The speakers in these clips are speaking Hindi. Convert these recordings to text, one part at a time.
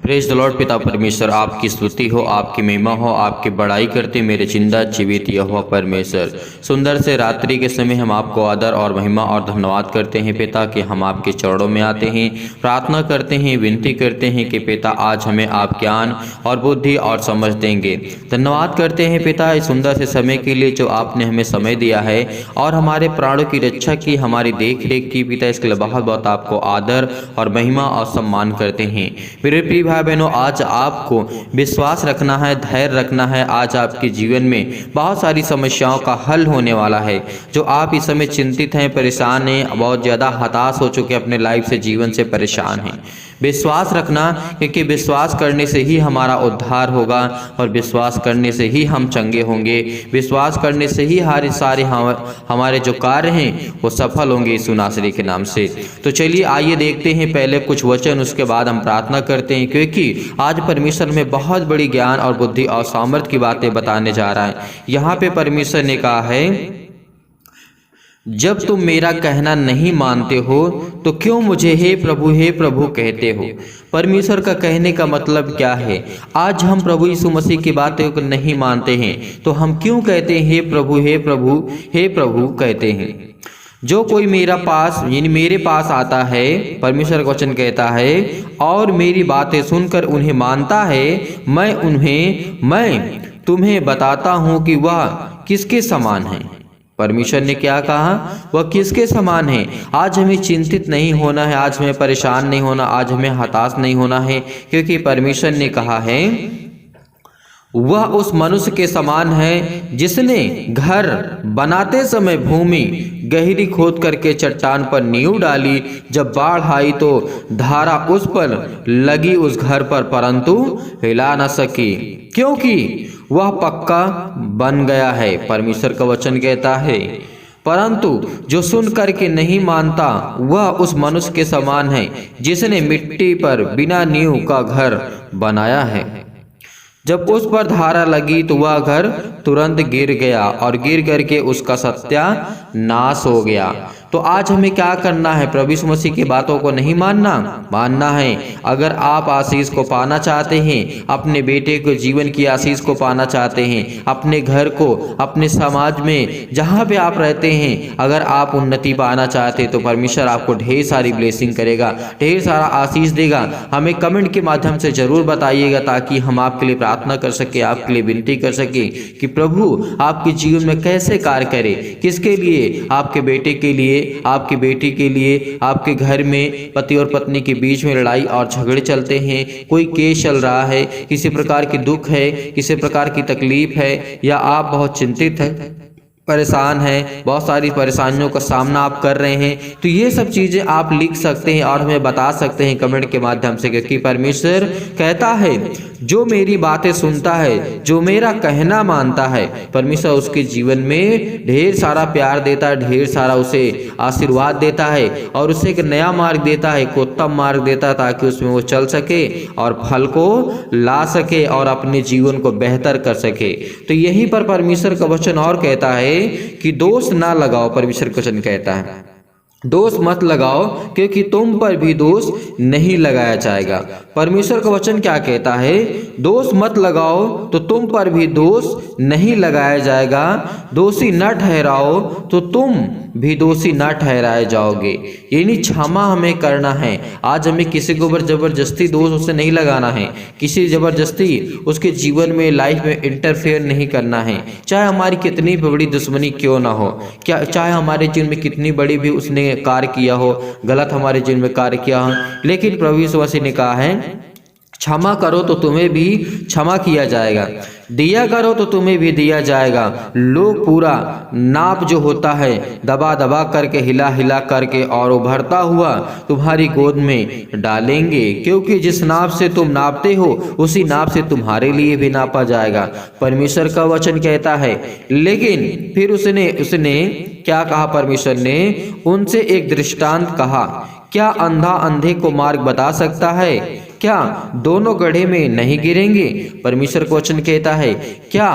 Praise the Lord. पिता परमेश्वर आपकी स्तुति हो, आपकी महिमा हो, आपकी बड़ाई करते मेरे जिंदा जीवित यहोवा परमेश्वर। सुंदर से रात्रि के समय हम आपको आदर और महिमा और धन्यवाद करते हैं पिता कि हम आपके चरणों में आते हैं, प्रार्थना करते हैं, विनती करते हैं कि पिता आज हमें आप ज्ञान और बुद्धि और समझ देंगे। धन्यवाद करते हैं पिता इस सुंदर से समय के लिए जो आपने हमें समय दिया है और हमारे प्राणों की रक्षा की, हमारी देख रेख की पिता, इसके लिए बहुत बहुत आपको आदर और महिमा और सम्मान करते हैं। मेरे प्रिय भाई बहनों, आज आपको विश्वास रखना है, धैर्य रखना है। आज आपके जीवन में बहुत सारी समस्याओं का हल होने वाला है। जो आप इस समय चिंतित हैं, परेशान हैं, बहुत ज़्यादा हताश हो चुके अपने लाइफ से, जीवन से परेशान हैं, विश्वास रखना, क्योंकि विश्वास करने से ही हमारा उद्धार होगा और विश्वास करने से ही हम चंगे होंगे। विश्वास करने से ही सारे हमारे जो कार्य हैं वो सफल होंगे यीशु नासरी के नाम से। तो चलिए आइए देखते हैं पहले कुछ वचन, उसके बाद हम प्रार्थना करते हैं, क्योंकि आज परमेश्वर में बहुत बड़ी ज्ञान और बुद्धि और सामर्थ्य की बातें बताने जा रहा है। यहाँ पे परमेश्वर ने कहा है, जब तुम मेरा कहना नहीं मानते हो तो क्यों मुझे हे प्रभु कहते हो। परमेश्वर का कहने का मतलब क्या है? आज हम प्रभु यीशु मसीह की बातों को नहीं मानते हैं तो हम क्यों कहते हैं हे प्रभु कहते हैं। जो कोई मेरा पास यानी मेरे पास आता है, परमेश्वर का वचन कहता है, और मेरी बातें सुनकर उन्हें मानता है, मैं तुम्हें बताता हूँ कि वह किसके समान है। परमेश्वर ने क्या कहा? वह किसके समान है। आज हमें चिंतित नहीं होना है, आज हमें परेशान नहीं होना, आज हमें हताश नहीं होना है, क्योंकि परमेश्वर ने कहा है वह उस मनुष्य के समान है जिसने घर बनाते समय भूमि गहरी खोद करके चट्टान पर नींव डाली। जब बाढ़ आई तो धारा उस पर लगी, उस घर पर, परंतु हिला न सकी, क्योंकि वह पक्का बन गया है। परमेश्वर का वचन कहता है, परंतु जो सुन करके नहीं मानता वह उस मनुष्य के समान है जिसने मिट्टी पर बिना नींव का घर बनाया है। जब उस पर धारा लगी तो वह घर तुरंत गिर गया और गिर करके उसका सत्यानाश हो गया। तो आज हमें क्या करना है? प्रभु यीशु मसीह की बातों को नहीं मानना है। अगर आप आशीष को पाना चाहते हैं, अपने बेटे को जीवन की आशीष को पाना चाहते हैं, अपने घर को, अपने समाज में जहाँ पे आप रहते हैं, अगर आप उन्नति पाना चाहते हैं तो परमेश्वर आपको ढेर सारी ब्लेसिंग करेगा, ढेर सारा आशीष देगा। हमें कमेंट के माध्यम से जरूर बताइएगा ताकि हम आपके लिए प्रार्थना कर सके, आपके लिए विनती कर सके कि प्रभु आपके जीवन में कैसे कार्य करे, किसके लिए, आपके बेटे के लिए, आपकी बेटी के लिए, आपके घर में पति और पत्नी के बीच में लड़ाई और झगड़े चलते हैं, कोई केस चल रहा है, किसी प्रकार की दुख है, किसी प्रकार की तकलीफ है, या आप बहुत चिंतित हैं, परेशान है, बहुत सारी परेशानियों का सामना आप कर रहे हैं, तो ये सब चीज़ें आप लिख सकते हैं और हमें बता सकते हैं कमेंट के माध्यम से, क्योंकि परमेश्वर कहता है जो मेरी बातें सुनता है, जो मेरा कहना मानता है, परमेश्वर उसके जीवन में ढेर सारा प्यार देता है, ढेर सारा उसे आशीर्वाद देता है और उसे एक नया मार्ग देता है, एक उत्तम मार्ग देता है, ताकि उसमें वो चल सके और फल को ला सके और अपने जीवन को बेहतर कर सके। तो यहीं पर परमेश्वर का वचन और कहता है कि दोष ना लगाओ। परमेश्वर का वचन कहता है दोष मत लगाओ, क्योंकि तुम पर भी दोष नहीं लगाया जाएगा। परमेश्वर का वचन क्या कहता है? दोष मत लगाओ तो तुम पर भी दोष नहीं लगाया जाएगा। दोषी न ठहराओ तो तुम भी दोषी न ठहराए जाओगे। यानी क्षमा हमें करना है। आज हमें किसी के ऊपर जबरदस्ती दोष उसे नहीं लगाना है, किसी जबरदस्ती उसके जीवन में, लाइफ में इंटरफेयर नहीं करना है, चाहे हमारी कितनी बड़ी दुश्मनी क्यों ना हो, क्या चाहे हमारे जीवन में कितनी बड़ी भी उसने कार्य किया हो, गलत हमारे जीवन में कार्य किया हो, लेकिन प्रभु यीशु मसीह ने कहा है क्षमा करो तो तुम्हें भी क्षमा किया जाएगा, दिया करो तो तुम्हें भी दिया जाएगा। लोग पूरा नाप जो होता है दबा दबा करके, हिला हिला करके और उभरता हुआ तुम्हारी गोद में डालेंगे, क्योंकि जिस नाप से तुम नापते हो उसी नाप से तुम्हारे लिए भी नापा जाएगा। परमेश्वर का वचन कहता है। लेकिन फिर उसने क्या कहा? परमेश्वर ने उनसे एक दृष्टांत कहा, क्या अंधा अंधे को मार्ग बता सकता है? क्या दोनों गड्ढे में नहीं गिरेंगे? परमेश्वर का वचन कहता है, क्या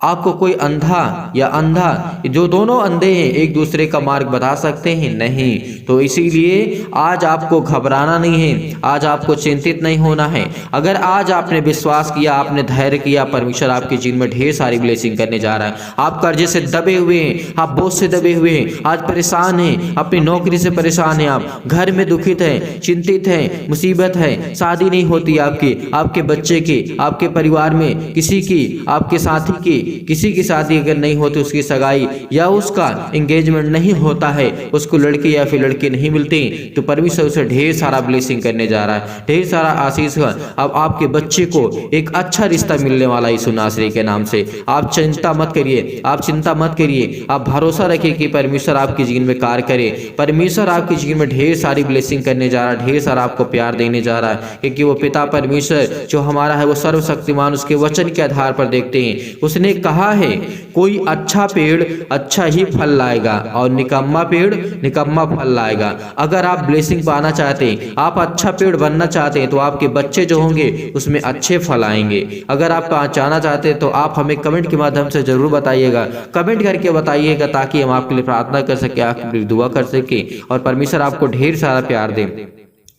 आपको कोई अंधा या अंधा, जो दोनों अंधे हैं, एक दूसरे का मार्ग बता सकते हैं? नहीं। तो इसीलिए आज आपको घबराना नहीं है, आज आपको चिंतित नहीं होना है। अगर आज आपने विश्वास किया, आपने धैर्य किया, परमेश्वर आपके जीवन में ढेर सारी ब्लेसिंग करने जा रहा है। आप कर्जे से दबे हुए हैं, आप बोझ से दबे हुए हैं, आज परेशान हैं, अपनी नौकरी से परेशान हैं, आप घर में दुखित हैं, चिंतित हैं, मुसीबत है, शादी नहीं होती आपकी, आपके बच्चे की, आपके परिवार में किसी की, आपके साथी की, किसी की शादी अगर नहीं होती, उसकी सगाई या उसका एंगेजमेंट नहीं होता है, उसको लड़के या फिर लड़के नहीं मिलते, तो परमेश्वर उसे ढेर सारा ब्लेसिंग करने जा रहा है, ढेर सारा आशीष। अब आपके बच्चे को एक अच्छा रिश्ता मिलने वाला यीशु नासरी के नाम से। आप चिंता मत करिए, आप चिंता मत करिए, आप भरोसा रखिए कि परमेश्वर आपके जीवन में कार्य करे। परमेश्वर आपके जीवन में ढेर सारी ब्लेसिंग करने जा रहा है, ढेर सारा आपको प्यार देने जा रहा है, क्योंकि वो पिता परमेश्वर जो हमारा है वो सर्वशक्तिमान, उसके वचन के आधार पर देखते हैं। उसने कहा है कोई अच्छा पेड़ अच्छा ही फल लाएगा और निकम्मा पेड़ निकम्मा फल लाएगा। अगर आप ब्लेसिंग पाना चाहते हैं, आप अच्छा पेड़ बनना चाहते हैं, तो आपके बच्चे जो होंगे उसमें अच्छे फल आएंगे। अगर आप चाहना चाहते हैं तो आप हमें कमेंट के माध्यम से जरूर बताइएगा, कमेंट करके बताइएगा, ताकि हम आपके लिए प्रार्थना कर सके, आपके लिए दुआ कर सके और परमेश्वर आपको ढेर सारा प्यार दे।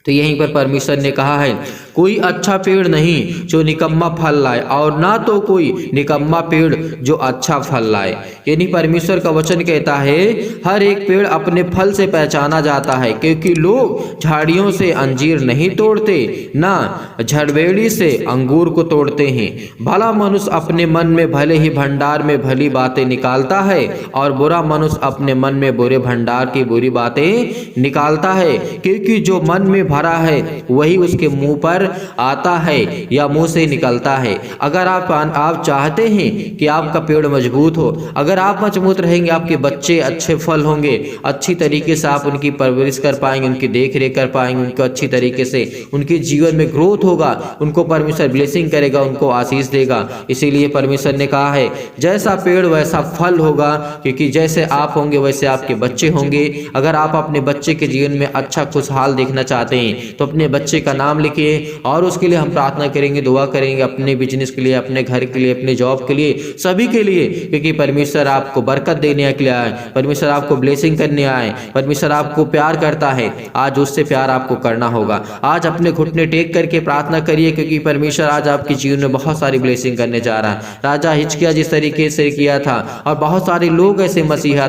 तो यहीं पर परमेश्वर ने कहा है कोई अच्छा पेड़ नहीं जो निकम्मा फल लाए और ना तो कोई निकम्मा पेड़ जो अच्छा फल लाए। यानी परमेश्वर का वचन कहता है हर एक पेड़ अपने फल से पहचाना जाता है, क्योंकि लोग झाड़ियों से अंजीर नहीं तोड़ते, ना झड़वेड़ी से अंगूर को तोड़ते हैं। भला मनुष्य अपने मन में भले ही भंडार में भली बातें निकालता है और बुरा मनुष्य अपने मन में बुरे भंडार की बुरी बातें निकालता है, क्योंकि जो मन में भरा है वही उसके मुंह पर आता है या मुंह से निकलता है। अगर आप चाहते हैं कि आपका पेड़ मजबूत हो, अगर आप मजबूत रहेंगे, आपके बच्चे अच्छे फल होंगे, अच्छी तरीके से आप उनकी परवरिश कर पाएंगे, उनकी देख रेख कर पाएंगे, उनको अच्छी तरीके से उनके जीवन में ग्रोथ होगा, उनको परमेश्वर ब्लेसिंग करेगा, उनको आशीष देगा। इसीलिए परमेश्वर ने कहा है जैसा पेड़ वैसा फल होगा, क्योंकि जैसे आप होंगे वैसे आपके बच्चे होंगे। अगर आप अपने बच्चे के जीवन में अच्छा खुशहाल देखना चाहते हैं तो अपने बच्चे का नाम लिखिए और उसके लिए हम प्रार्थना करेंगे, दुआ करेंगे, अपने बिजनेस के लिए, अपने घर के लिए, अपने जॉब के लिए, सभी के लिए, क्योंकि परमेश्वर आपको बरकत देने के लिए आए, परमेश्वर आपको ब्लेसिंग करने आए, परमेश्वर आपको प्यार करता है। आज उससे प्यार आपको करना होगा। आज अपने घुटने टेक करके प्रार्थना करिए, क्योंकि परमेश्वर आज आपके जीवन में बहुत सारी ब्लेसिंग करने जा रहा है। राजा हिजकिय्याह जिस तरीके से किया था, और बहुत सारे लोग ऐसे मसीह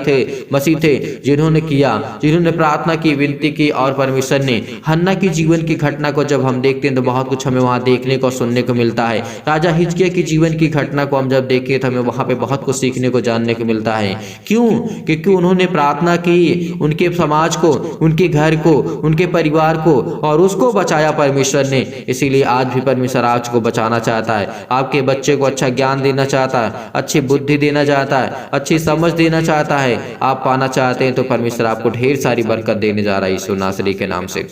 थे जिन्होंने किया, जिन्होंने प्रार्थना की, विनती की, और परमेश्वर ने हन्ना की जीवन की घटना को जब हम देखते हैं तो बहुत कुछ हमें वहां देखने को सुनने को मिलता है। राजा हिजकिय्याह की जीवन की घटना को हम जब देखें तो हमें वहां पे बहुत कुछ सीखने को, जानने को मिलता है। क्यों? क्योंकि उन्होंने प्रार्थना की, उनके समाज को, उनके घर को, उनके परिवार को, और उसको बचाया परमेश्वर ने। इसीलिए आज भी परमेश्वर आज को बचाना चाहता है, आपके बच्चे को अच्छा ज्ञान देना चाहता है, अच्छी बुद्धि देना चाहता है, अच्छी समझ देना चाहता है। आप पाना चाहते हैं तो परमेश्वर आपको ढेर सारी बरकत देने जा रहा है यीशु नासरी के नाम से।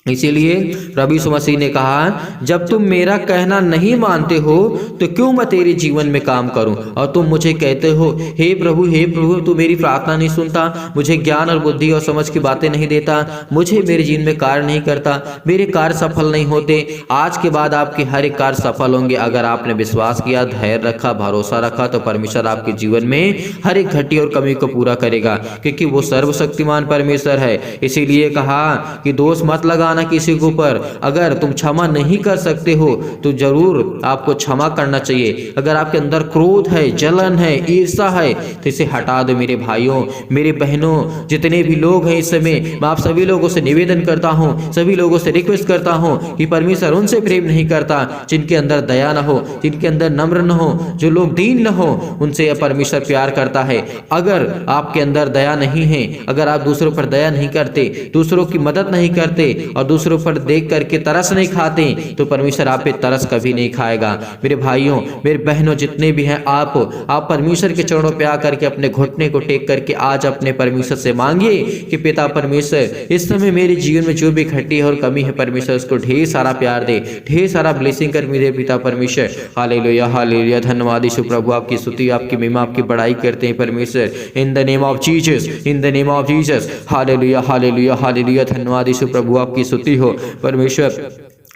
इसीलिए प्रभु यीशु मसीह ने कहा जब तुम मेरा कहना नहीं मानते हो तो क्यों मैं तेरे जीवन में काम करूं? और तुम मुझे कहते हो हे प्रभु तू मेरी प्रार्थना नहीं सुनता, मुझे ज्ञान और बुद्धि और समझ की बातें नहीं देता, मुझे मेरे जीवन में कार्य नहीं करता, मेरे कार्य सफल नहीं होते। आज के बाद आपके हर एक कार्य सफल होंगे। अगर आपने विश्वास किया, धैर्य रखा, भरोसा रखा, तो परमेश्वर आपके जीवन में हर एक घटी और कमी को पूरा करेगा, क्योंकि वो सर्वशक्तिमान परमेश्वर है। इसीलिए कहा कि दोष मत लगाना किसी के ऊपर। अगर तुम क्षमा नहीं कर सकते हो तो जरूर आपको क्षमा करना चाहिए। अगर आपके अंदर क्रोध है, जलन है, ईर्ष्या है, तो इसे हटा दो। मेरे भाइयों, मेरे बहनों, जितने भी लोग हैं इस समय, मैं आप सभी लोगों से निवेदन करता हूं, सभी लोगों से रिक्वेस्ट करता हूं कि परमेश्वर उनसे प्रेम नहीं करता जिनके अंदर दया न हो, जिनके अंदर नम्र न हो, जो लोग दीन न हो, उनसे परमेश्वर प्यार करता है। अगर आपके अंदर दया नहीं है, अगर आप दूसरों पर दया नहीं करते, दूसरों की मदद नहीं करते और दूसरों पर देख करके तरस नहीं खाते, तो परमेश्वर आप पे तरस कभी नहीं खाएगा। मेरे भाइयों, मेरे बहनों, जितने भी हैं, आप परमेश्वर के चरणों पे आकर के अपने घुटने को टेक करके आज अपने परमेश्वर से मांगिए कि पिता परमेश्वर, इस समय मेरे जीवन में जो भी घटी है और कमी है, परमेश्वर उसको ढेर सारा प्यार दे, ढेर सारा ब्लेसिंग कर मेरे पिता परमेश्वर। हालेलुया, हालेलुया, धन्यवाद यीशु प्रभु, आपकी स्तुति, आपकी महिमा, आपकी बड़ाई करते हैं परमेश्वर। इन the name of Jesus, in the name of Jesus. Hallelujah, हालेलुया, हालेलुया, धन्यवाद यीशु प्रभु, आपकी स्तुति हो परमेश्वर।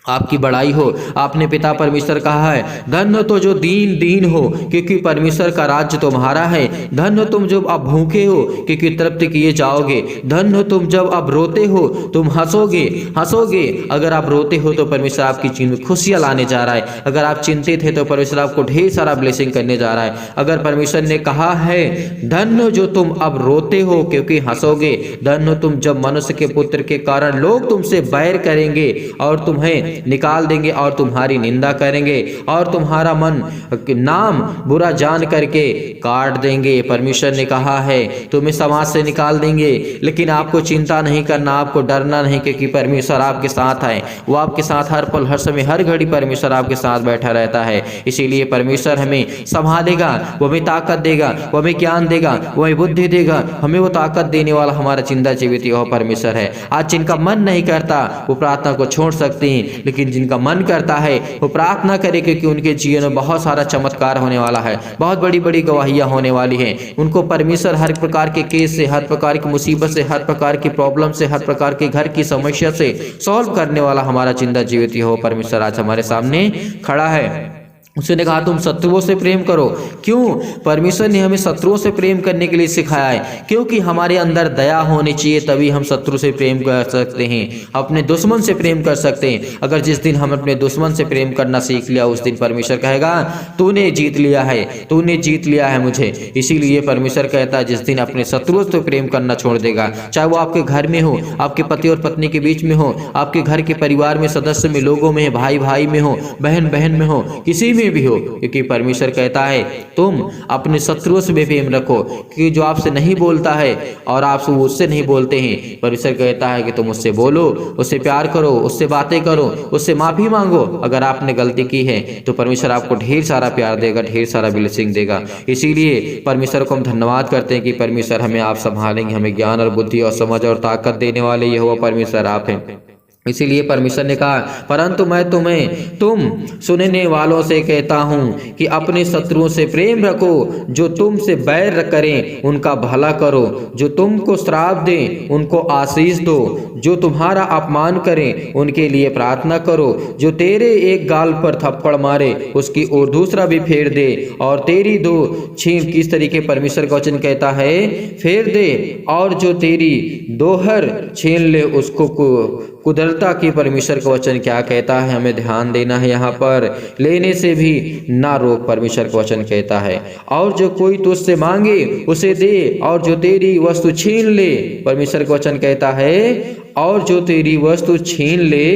आपकी बड़ाई हो। आपने पिता परमेश्वर कहा है, धन्य तो जो दीन दीन हो, क्योंकि परमेश्वर का राज्य तुम्हारा है। धन्य तुम जब अब भूखे हो, क्योंकि तृप्त किए जाओगे। धन्य तुम जब अब रोते हो, तुम हंसोगे हंसोगे। अगर आप रोते हो तो परमेश्वर आपकी जीवन में खुशियां लाने जा रहा है। अगर आप चिंतित है तो परमेश्वर आपको ढेर सारा ब्लेसिंग करने जा रहा है। अगर परमेश्वर ने कहा है, धन्य जो तुम अब रोते हो क्योंकि हंसोगे। धन्य तुम जब मनुष्य के पुत्र के कारण लोग तुमसे बैर करेंगे और तुम्हें निकाल देंगे और तुम्हारी निंदा करेंगे और तुम्हारा नाम बुरा जान करके काट देंगे। परमेश्वर ने कहा है, तुम्हें समाज से निकाल देंगे, लेकिन आपको चिंता नहीं करना, आपको डरना नहीं, क्योंकि परमेश्वर आपके साथ है। वो आपके साथ हर पल हर समय हर घड़ी परमेश्वर आपके साथ बैठा रहता है। इसीलिए परमेश्वर हमें संभालेगा, वो हमें ताकत देगा, वो हमें ज्ञान देगा, वो हमें बुद्धि देगा। हमें वो ताकत देने वाला हमारा जिंदा जीवित यहोवा परमेश्वर है। आज जिनका मन नहीं करता वो प्रार्थना को छोड़ सकते हैं, लेकिन जिनका मन करता है वो प्रार्थना करे, क्योंकि उनके जीवन में बहुत सारा चमत्कार होने वाला है, बहुत बड़ी बड़ी गवाहियां होने वाली हैं। उनको परमेश्वर हर प्रकार के केस से, हर प्रकार की मुसीबत से, हर प्रकार की प्रॉब्लम से, हर प्रकार के घर की समस्या से सॉल्व करने वाला हमारा जिंदा जीवित हो परमेश्वर आज हमारे सामने खड़ा है। उसने कहा, तुम शत्रुओं से प्रेम करो। क्यों? परमेश्वर ने हमें शत्रुओं से प्रेम करने के लिए सिखाया है, क्योंकि हमारे अंदर दया होनी चाहिए, तभी हम शत्रु से प्रेम कर सकते हैं, अपने दुश्मन से प्रेम कर सकते हैं। अगर जिस दिन हम अपने दुश्मन से प्रेम करना सीख लिया, उस दिन परमेश्वर कहेगा, तूने जीत लिया है, तूने जीत लिया है मुझे। इसीलिए परमेश्वर कहता है, जिस दिन अपने शत्रुओं से प्रेम करना छोड़ देगा, चाहे वो आपके घर में हो, आपके पति और पत्नी के बीच में हो, आपके घर के परिवार में सदस्य में, लोगों में, भाई भाई में हो, बहन बहन में हो, किसी में भी हो, क्योंकि परमेश्वर कहता है, तुम अपने शत्रुओं से भी प्रेम रखो, क्योंकि जो आपसे नहीं बोलता है और आप उससे नहीं बोलते हैं, परमेश्वर कहता है कि तुम उससे बोलो, उससे प्यार करो, उससे बातें करो, उससे माफी मांगो। अगर आपने गलती की है तो परमेश्वर आपको ढेर सारा प्यार देगा, ढेर सारा ब्लेसिंग देगा। इसीलिए परमेश्वर को हम धन्यवाद करते हैं कि परमेश्वर हमें आप संभालेंगे, हमें ज्ञान और बुद्धि और समझ और ताकत देने वाले यहोवा परमेश्वर आप हैं। इसीलिए परमेश्वर ने कहा, परंतु मैं तुम सुनने वालों से कहता हूँ कि अपने शत्रुओं से प्रेम रखो, जो तुमसे बैर करें उनका भला करो, जो तुमको श्राप दें उनको आशीष दो, जो तुम्हारा अपमान करें उनके लिए प्रार्थना करो, जो तेरे एक गाल पर थप्पड़ मारे उसकी और दूसरा भी फेर दे, और तेरी दो छीन, किस तरीके परमेश्वर का वचन कहता है, फेर दे, और जो तेरी दोहर छीन ले उसको कुदरता की परमेश्वर का वचन क्या कहता है, हमें ध्यान देना है। यहाँ पर लेने से भी ना रोक, परमेश्वर का वचन कहता है। और जो कोई तुझसे मांगे उसे दे, और जो तेरी वस्तु छीन ले, परमेश्वर का वचन कहता है, और जो तेरी वस्तु छीन ले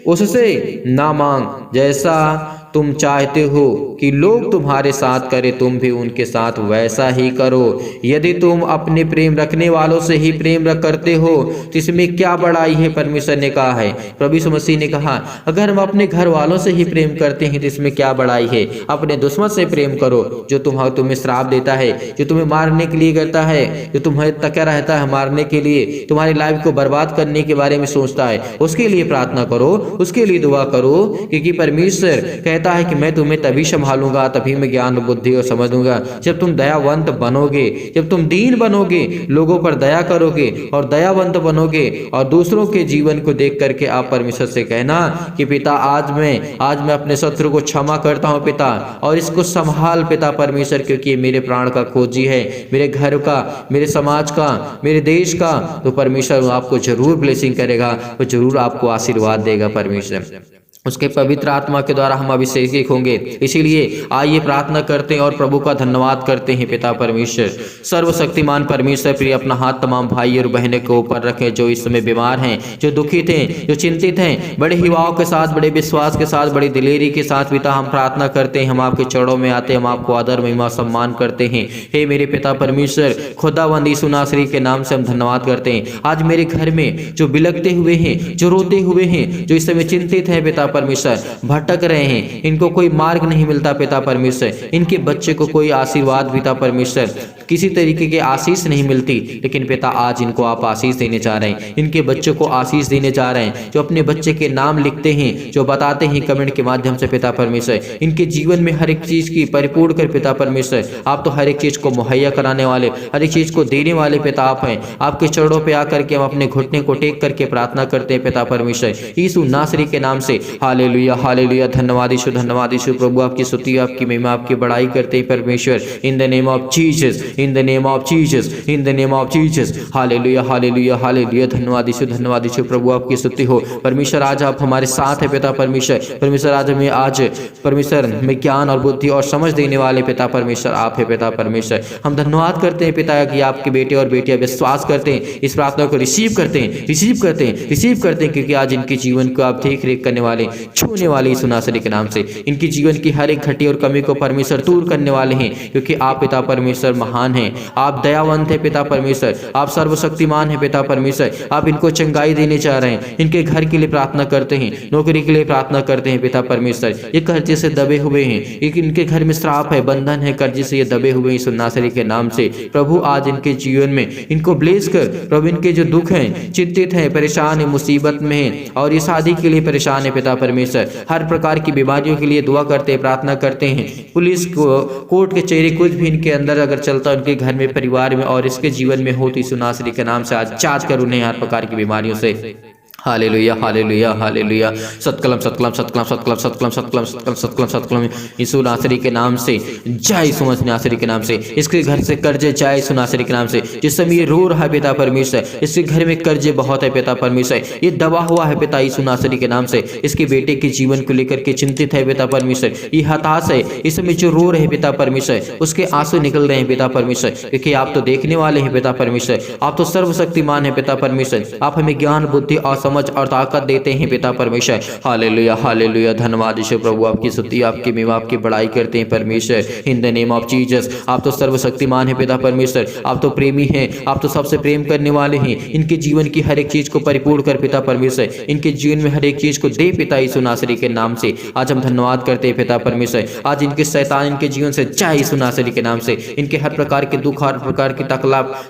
उससे ना मांग। जैसा तुम चाहते हो कि लोग तुम्हारे साथ करें, तुम भी उनके साथ वैसा ही करो। यदि तुम अपने प्रेम रखने वालों से ही प्रेम करते हो तो इसमें क्या बड़ाई है, परमेश्वर ने कहा है। प्रभु यीशु मसीह ने कहा, अगर हम अपने घर वालों से ही प्रेम करते हैं तो इसमें क्या बड़ाई है। अपने दुश्मन से प्रेम करो, जो तुम्हें श्राप देता है, जो तुम्हें मारने के लिए करता है, जो तुम्हें तकिया रहता है मारने के लिए, तुम्हारी लाइफ को बर्बाद करने के बारे में सोचता है, उसके लिए प्रार्थना करो, उसके लिए दुआ करो, क्योंकि परमेश्वर कहता है कि मैं तुम्हें तभी संभालूंगा, तभी मैं ज्ञान बुद्धि और समझ दूंगा, जब तुम दयावंत बनोगे, जब तुम दीन बनोगे, लोगों पर दया करोगे और दयावंत बनोगे, और दूसरों के जीवन को देख करके आप परमेश्वर से कहना कि पिता आज मैं अपने शत्रु को क्षमा करता हूँ पिता, और इसको संभाल पिता परमेश्वर, क्योंकि ये मेरे प्राण का खोजी है, मेरे घर का, मेरे समाज का, मेरे देश का। तो परमेश्वर आपको जरूर ब्लेसिंग करेगा, वो जरूर आपको आशीर्वाद देगा परमेश्वर। उसके पवित्र आत्मा के द्वारा हम अभिषेक होंगे। इसीलिए आइए प्रार्थना करते हैं और प्रभु का धन्यवाद करते हैं। पिता परमेश्वर, सर्वशक्तिमान परमेश्वर, प्रिय अपना हाथ तमाम भाई और बहनों के ऊपर रखें जो इस समय बीमार हैं, जो दुखित हैं, जो चिंतित हैं। बड़े हिवाओं के साथ, बड़े विश्वास के साथ, बड़ी दिलेरी के साथ पिता हम प्रार्थना करते हैं। हम आपके चरणों में आते हैं, हम आपको आदर महिमा सम्मान करते हैं। हे मेरे पिता परमेश्वर, खुदावंद यीशु नासरी के नाम से हम धन्यवाद करते हैं। आज मेरे घर में जो बिलखते हुए हैं, जो रोते हुए हैं, जो इस समय चिंतित है पिता परमेश्वर, भटक रहे हैं, इनको कोई मार्ग नहीं मिलता पिता परमेश्वर, इनके बच्चे को कोई आशीर्वाद पिता परमेश्वर, किसी तरीके की आशीष नहीं मिलती, लेकिन पिता आज इनको आप आशीष देने जा रहे हैं, इनके बच्चों को आशीष देने जा रहे हैं। जो अपने बच्चे के नाम लिखते हैं, जो बताते हैं कमेंट के माध्यम से पिता परमेश्वर, इनके जीवन में हर एक चीज की परिपूर्ण कर पिता परमेश्वर। आप तो हर एक चीज को मुहैया कराने वाले, हर एक चीज को देने वाले पिता आप हैं। आपके चरणों पे आकर के हम अपने घुटने को टेक करके प्रार्थना करते हैं पिता परमेश्वर, यीशु नासरी के नाम से। हालेलुया हालेलुया। धन्यवाद यीशु, धन्यवाद यीशु। प्रभु आपकी स्तुति, आपकी महिमा, आपकी बड़ाई करते हैं परमेश्वर। इन the name of Jesus, in the name of Jesus, in the name of Jesus. Hallelujah हालेलुया हालेलुया। धन्यवाद यीशु, धन्यवाद यीशु। प्रभु आपकी स्तुति हो परमेश्वर। आज आप हमारे साथ है पिता परमेश्वर। परमेश्वर आज परमेश्वर में ज्ञान और बुद्धि और समझ देने वाले पिता परमेश्वर आप है पिता परमेश्वर। हम धन्यवाद करते हैं पिता कि आपके बेटे और बेटियां विश्वास करते हैं, इस प्रार्थना को रिसीव करते हैं, रिसीव करते हैं, रिसीव करते हैं, क्योंकि आज इनके जीवन को आप देख रेख करने वाले, छूने वाले यीशु नासरी के नाम से इनकी जीवन की हर एक घटी और कमी को परमेश्वर दूर करने वाले हैं, क्योंकि आप पिता परमेश्वर महान हैं, आप दयावंत हैं पिता परमेश्वर, आप सर्वशक्तिमान हैं पिता परमेश्वर। आप इनको चंगाई देने चाह रहे हैं, इनके घर के लिए प्रार्थना करते हैं, नौकरी के लिए प्रार्थना करते हैं पिता परमेश्वर। ये कर्जे से दबे हुए हैं, इनके घर में श्राप है, बंधन है, कर्जे से ये दबे हुए यीशु नासरी के नाम से। प्रभु आज इनके जीवन में इनको ब्लेस कर प्रभु, इनके जो दुख हैं, चिंतित हैं, परेशान है, मुसीबत में है और ये शादी के लिए परेशान है पिता परमेश्वर, हर प्रकार की बीमारियों के लिए दुआ करते हैं, प्रार्थना करते हैं। पुलिस को कोर्ट के चेहरे कुछ भी इनके अंदर अगर चलता उनके घर में, परिवार में और इसके जीवन में हो तो यीशु नासरी के नाम से आज जांच कर उन्हें हर प्रकार की बीमारियों से। हालेलुया हालेलुया हालेलुया। सत्कलम सत्कलम सत्कलम सत्कलम सत्कलम सत्कलम सत्कलम सत्कलम सत्कलम यीशु नासरी के नाम से जय यीशु मसीह नासरी के नाम से। इसके घर से कर्जे जाए यीशु नासरी के नाम से। जिस समय ये रो रहा है पिता परमेश्वर, इसके घर में कर्जे बहुत है पिता परमेश्वर, ये दबा हुआ है पिता यीशु नासरी के नाम से। इसके बेटे के जीवन को लेकर के चिंतित है पिता परमेश्वर, ये हताश है, इस समय जो रो रहे पिता परमेश्वर उसके आंसू निकल रहे हैं पिता परमेश्वर, क्योंकि आप तो देखने वाले हैं पिता परमेश्वर, आप तो सर्वशक्तिमान है पिता परमेश्वर। आप हमें ज्ञान बुद्धि और समझ और ताकत देते हैं पिता परमेश्वर। Hallelujah hallelujah. धन्यवाद यीशु। प्रभु आपकी स्तुति, आपकी महिमा, आपकी बड़ाई करते हैं परमेश्वर। इन द नेम ऑफ जीसस। आप तो सर्वशक्तिमान है पिता परमेश्वर, आप तो प्रेमी हैं, आप तो सबसे प्रेम करने वाले हैं। इनके जीवन की हर एक चीज को परिपूर्ण कर पिता परमेश्वर, इनके जीवन में हर एक चीज को दे पिता यीशु नासरी के नाम से। आज हम धन्यवाद करते हैं पिता परमेश्वर। आज इनके शैतान इनके जीवन से जाए यीशु नासरी के नाम से। इनके हर प्रकार के दुख, हर प्रकार की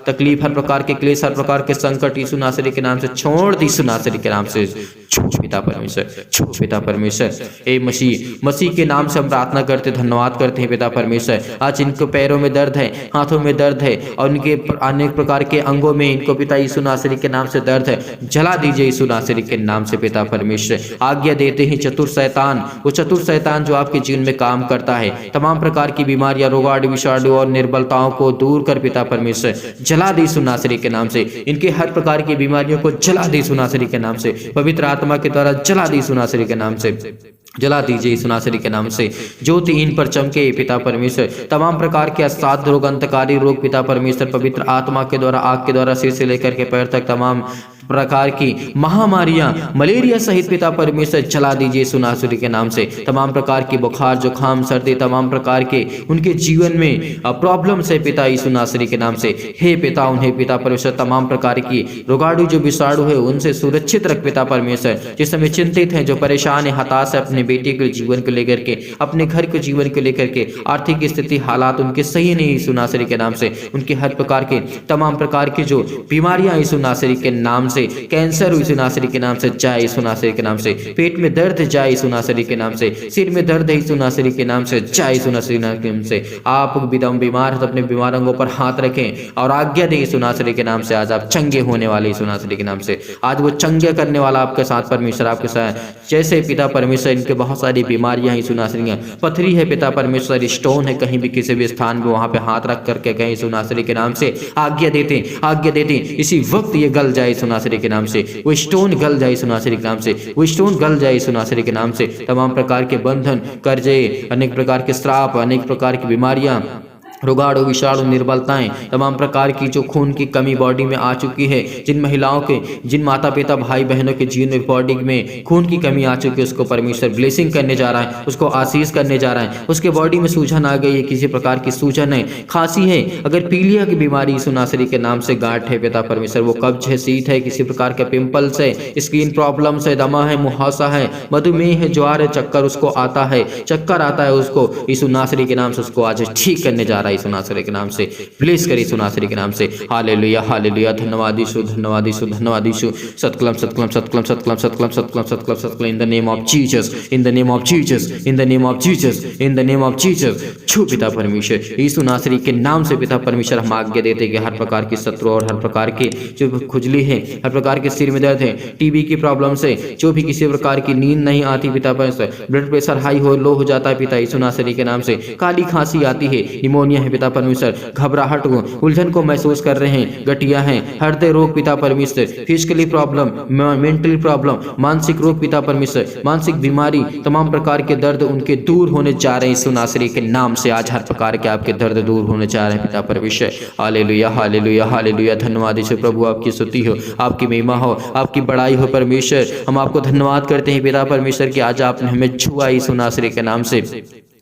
तकलीफ, हर प्रकार के क्लेश, हर प्रकार के संकट यीशु नासरी के नाम से छोड़ दी यीशु नासरी के नाम से। छूट पिता परमेश्वर, छूट पिता परमेश्वर। ए मसीह के नाम से हम प्रार्थना करते, धन्यवाद करते हैं पिता परमेश्वर। आज इनको पैरों में दर्द है, हाथों में दर्द है और उनके अनेक प्रकार के अंगों में इनको पिता यीशु नासरी के नाम से दर्द है। जला दीजिए यीशु नासरी के नाम से पिता परमेश्वर। आज्ञा देते हैं चतुर शैतान, वो चतुर शैतान जो आपके जीवन में काम करता है, तमाम प्रकार की बीमारियां, रोगाणु, विषाणु और निर्बलताओं को दूर कर पिता परमेश्वर। जला दी यीशु नासरी के नाम से। इनके हर प्रकार की बीमारियों को जला दी यीशु नासरी के नाम से। पवित्र आत्मा के द्वारा जला दी यीशु नासरी के नाम से। जला दीजिए यीशु नासरी के नाम से। ज्योति इन पर चमके पिता परमेश्वर। तमाम प्रकार के असाध्य रोग, अंतकारी रोग पिता परमेश्वर, पवित्र आत्मा के द्वारा, आग के द्वारा, सिर से लेकर के पैर तक तमाम प्रकार की महामारियां, मलेरिया सहित पिता परमेश्वर जला दीजिए यीशु नासरी के नाम से। तमाम प्रकार की बुखार, जुखाम, सर्दी, तमाम प्रकार के उनके जीवन में प्रॉब्लम से पिता यीशु नासरी के नाम से। हे पिता, उन्हें पिता परमेश्वर तमाम प्रकार की रोगाणु जो विषाणु है उनसे सुरक्षित रख पिता परमेश्वर। जिस समय चिंतित हैं, जो परेशान है, हताश है, अपने बेटे के जीवन को लेकर के, अपने घर के जीवन को लेकर के, आर्थिक स्थिति हालात उनके सही नहीं यीशु नासरी के नाम से। उनके हर प्रकार के तमाम प्रकार की जो बीमारियां यीशु नासरी के नाम से, कैंसर यीशु नासरी के नाम से जाए यीशु नासरी के नाम से। पेट में दर्द जाए यीशु नासरी के नाम से। सिर में दर्द है यीशु नासरी के नाम से जाए यीशु नासरी के नाम से। आप बीमार हैं तो अपने बीमार अंगों पर हाथ रखें और आज्ञा दे यीशु नासरी के नाम से। आज आप चंगे होने वाले यीशु नासरी के नाम से। आज वो चंगे करने वाला आपके साथ परमेश्वर, आपके साथ। जैसे पिता परमेश्वर इनके बहुत सारी बीमारियां यीशु नासरी, पथरी है पिता परमेश्वर, स्टोन है, कहीं भी किसी भी स्थान में वहां पे हाथ रख करके कहीं यीशु नासरी के नाम से आज्ञा देते, आज्ञा देते इसी वक्त ये गल जाए यीशु नासरी के नाम से। वो स्टोन गल जाए यीशु नासरी के नाम से। वो स्टोन गल जाए यीशु नासरी के नाम से। तमाम प्रकार के बंधन, कर्जे, अनेक प्रकार के श्राप, अनेक प्रकार की बीमारियां, रोगाणु, विषाणु, निर्बलताएं, तमाम प्रकार की जो खून की कमी बॉडी में आ चुकी है, जिन महिलाओं के, जिन माता पिता भाई बहनों के जीवन में बॉडी में खून की कमी आ चुकी है, उसको परमेश्वर ब्लेसिंग करने जा रहा है, उसको आशीष करने जा रहा है। उसके बॉडी में सूजन आ गई है, किसी प्रकार की सूजन है, खांसी है, अगर पीलिया की बीमारी यीशु नासरी के नाम से, गांठ है पिता परमेश्वर, वो कब्ज है, शीत है, किसी प्रकार के पिंपल्स है, स्किन प्रॉब्लम्स है, दमा है, मुहासा है, मधुमेह है, ज्वार है, चक्कर उसको आता है, चक्कर आता है उसको, यीशु नासरी के नाम से उसको आज ठीक करने जा रहा है रहा यीशु नासरी के नाम से, ब्लेस करे यीशु नासरी के नाम से। हालेलुया हालेलुया, धन्यवाद यीशु, धन्यवाद यीशु, धन्यवाद यीशु। सतकलम सतकलम सतकलम सतकलम सतकलम सतकलम सतकलम सतकलम, in the name of Jesus, in the name of Jesus, in the name of Jesus, in the name of Jesus. छू पिता परमेश्वर, यीशु नासरी के नाम से पिता परमेश्वर हम आज्ञा देते कि हर प्रकार की शत्रु और हर प्रकार की जो खुजली है, हर प्रकार के सिर में दर्द है, टीबी की प्रॉब्लम से, जो भी किसी प्रकार की नींद नहीं आती पिता परमेश्वर, ब्लड प्रेशर हाई हो लो हो जाता है पिता यीशु नासरी के नाम से, काली खांसी आती है, निमोनिया है पिता परमेश्वर, घबराहट को, उलझन को महसूस कर रहे हैं, गठिया है, हृदय रोग पिता परमेश्वर, फिजिकली प्रॉब्लम, मेंटली प्रॉब्लम, मानसिक रोग पिता परमेश्वर, मानसिक बीमारी, तमाम प्रकार के दर्द उनके दूर होने जा रहे हैं यीशु नासरी के नाम से। आज हर प्रकार के आपके दर्द दूर होने जा रहे हैं पिता परमेश्वर। हालेलुया हालेलुया हालेलुया, धन्यवाद यीशु प्रभु, आपकी स्तुति हो, आपकी महिमा हो, आपकी बड़ाई हो परमेश्वर। हम आपको धन्यवाद करते हैं पिता परमेश्वर कि आज आपने हमें छुआ यीशु नासरी के नाम से।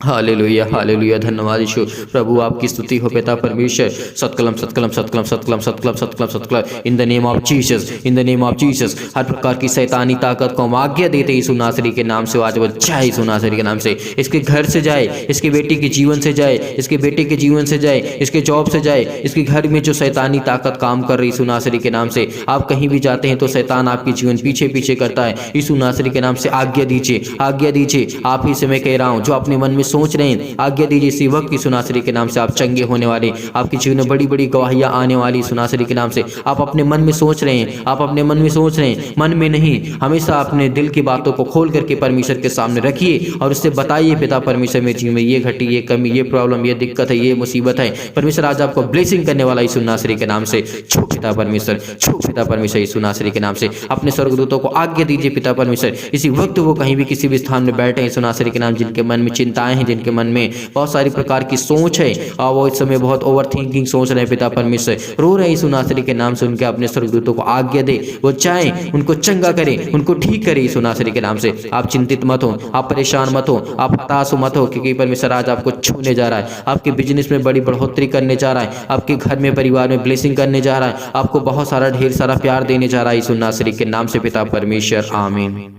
हालेलुया हालेलुया, धन्यवाद यीशु प्रभु, आपकी स्तुति हो पिता परमेश्वर। सतकलम सतकलम सतकलम सतकलम सतकलम सतकलम सतकलम, in the name of Jesus, in the name of Jesus. हर प्रकार की शैतानी ताकत को हम आज्ञा देते यीशु नासरी के नाम से। आज वो जाए यीशु नासरी के नाम से, इसके घर से जाए, इसके बेटी के जीवन से जाए, इसके बेटे के जीवन से जाए, इसके जॉब से जाए, इसके घर में जो शैतानी ताकत काम कर रही यीशु नासरी के नाम से। आप कहीं भी जाते हैं तो शैतान आपके जीवन पीछे पीछे करता है, यीशु नासरी के नाम से आज्ञा दीजिए, आज्ञा दीजिए। आप ही से मैं कह रहा हूँ, जो अपने मन में सोच रहे हैं, आज्ञा दीजिए इसी वक्त यीशु नासरी के नाम से। आप चंगे होने वाले, आपके जीवन में बड़ी बड़ी गवाहियां आने वाली यीशु नासरी के नाम से। आप अपने मन में सोच रहे हैं, आप अपने मन में सोच रहे हैं, मन में नहीं, हमेशा अपने दिल की बातों को खोल करके परमेश्वर के सामने रखिए और उससे बताइए, पिता परमेश्वर मेरे जीवन में ये घटी, ये कमी, ये प्रॉब्लम, ये दिक्कत है, ये मुसीबत है। परमेश्वर आज आपको ब्लेसिंग करने वाला यीशु नासरी के नाम से। छू पिता परमेश्वर, छू पिता परमेश्वर यीशु नासरी के नाम से। अपने स्वर्गदूतों को आज्ञा दीजिए पिता परमेश्वर, इसी वक्त वो कहीं भी किसी भी स्थान में बैठे यीशु नासरी के नाम, जिनके मन में चिंताएं हैं, जिनके मन में बहुत सारी प्रकार की सोच है और वो इस समय बहुत ओवर थिंकिंग सोच रहे हैं पिता परमेश्वर, रो रहे हैं यीशु नासरी के नाम से। उनके अपने स्वर्गदूतों को आज्ञा दे, वो चाहे उनको चंगा करे, उनको ठीक करे यीशु नासरी के नाम से। आप चिंतित मत हो, आप परेशान मत हो, आप हताश मत हो, क्योंकि परमेश्वर आज आपको छूने जा रहा है, आपके बिजनेस में बड़ी बढ़ोतरी करने जा रहा है, आपके घर में परिवार में ब्लेसिंग करने जा रहा है, आपको बहुत सारा ढेर सारा प्यार देने जा रहा है यीशु नासरी के नाम से पिता परमेश्वर, आमीन।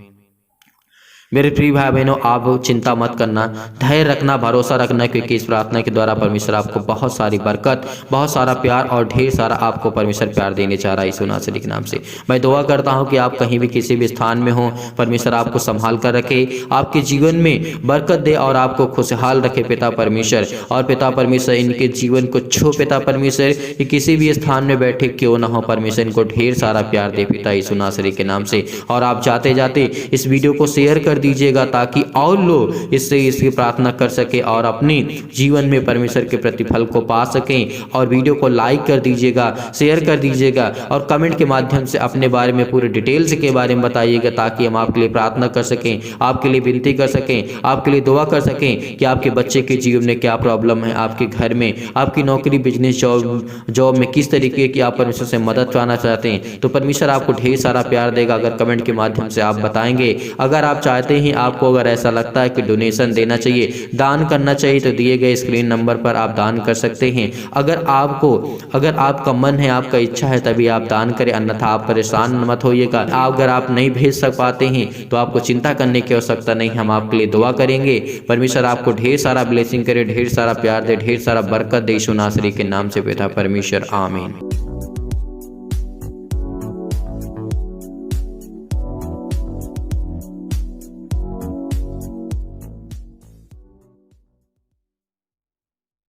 मेरे प्रिय भाई बहनों, आप चिंता मत करना, धैर्य रखना, भरोसा रखना, क्योंकि इस प्रार्थना के द्वारा परमेश्वर आपको बहुत सारी बरकत, बहुत सारा प्यार और ढेर सारा आपको परमेश्वर प्यार देने जा रहा है यीशु नासरी के नाम से। मैं दुआ करता हूं कि आप कहीं भी किसी भी स्थान में हो, परमेश्वर आपको संभाल कर रखे, आपके जीवन में बरकत दे और आपको खुशहाल रखे पिता परमेश्वर। और पिता परमेश्वर इनके जीवन को छो पिता परमेश्वर, कि किसी भी स्थान में बैठे क्यों ना हो, परमेश्वर इनको ढेर सारा प्यार दे पिता यीशु नासरी के नाम से। और आप जाते जाते इस वीडियो को शेयर कर दीजिएगा, ताकि और लोग इसकी प्रार्थना कर सके और अपने जीवन में परमेश्वर के प्रतिफल को पा सकें। और वीडियो को लाइक कर दीजिएगा, शेयर कर दीजिएगा और कमेंट के माध्यम से अपने बारे में पूरे डिटेल्स के बारे में बताइएगा, ताकि हम आपके लिए प्रार्थना कर सकें, आपके लिए विनती कर सकें, आपके लिए दुआ कर सकें कि आपके बच्चे के जीवन में क्या प्रॉब्लम है, आपके घर में, आपकी नौकरी, बिजनेस, जॉब में किस तरीके की आप परमेश्वर से मदद पाना चाहते हैं, तो परमेश्वर आपको ढेर सारा प्यार देगा अगर कमेंट के माध्यम से आप बताएंगे। अगर आप चाहते हैं, आपको अगर ऐसा लगता है कि डोनेशन देना चाहिए, दान करना चाहिए, तो दिए गए स्क्रीन नंबर पर आप दान कर सकते हैं। अगर आपका मन है, आपका इच्छा है, तभी आप दान करें, अन्यथा आप परेशान मत होइएगा। अगर आप नहीं भेज सक पाते हैं तो आपको चिंता करने की आवश्यकता नहीं, हम आपके लिए दुआ करेंगे। परमेश्वर आपको ढेर सारा ब्लेसिंग करे, ढेर सारा प्यार दे, ढेर सारा बरकत दे यीशु नासरी के नाम से पिता परमेश्वर, आमीन।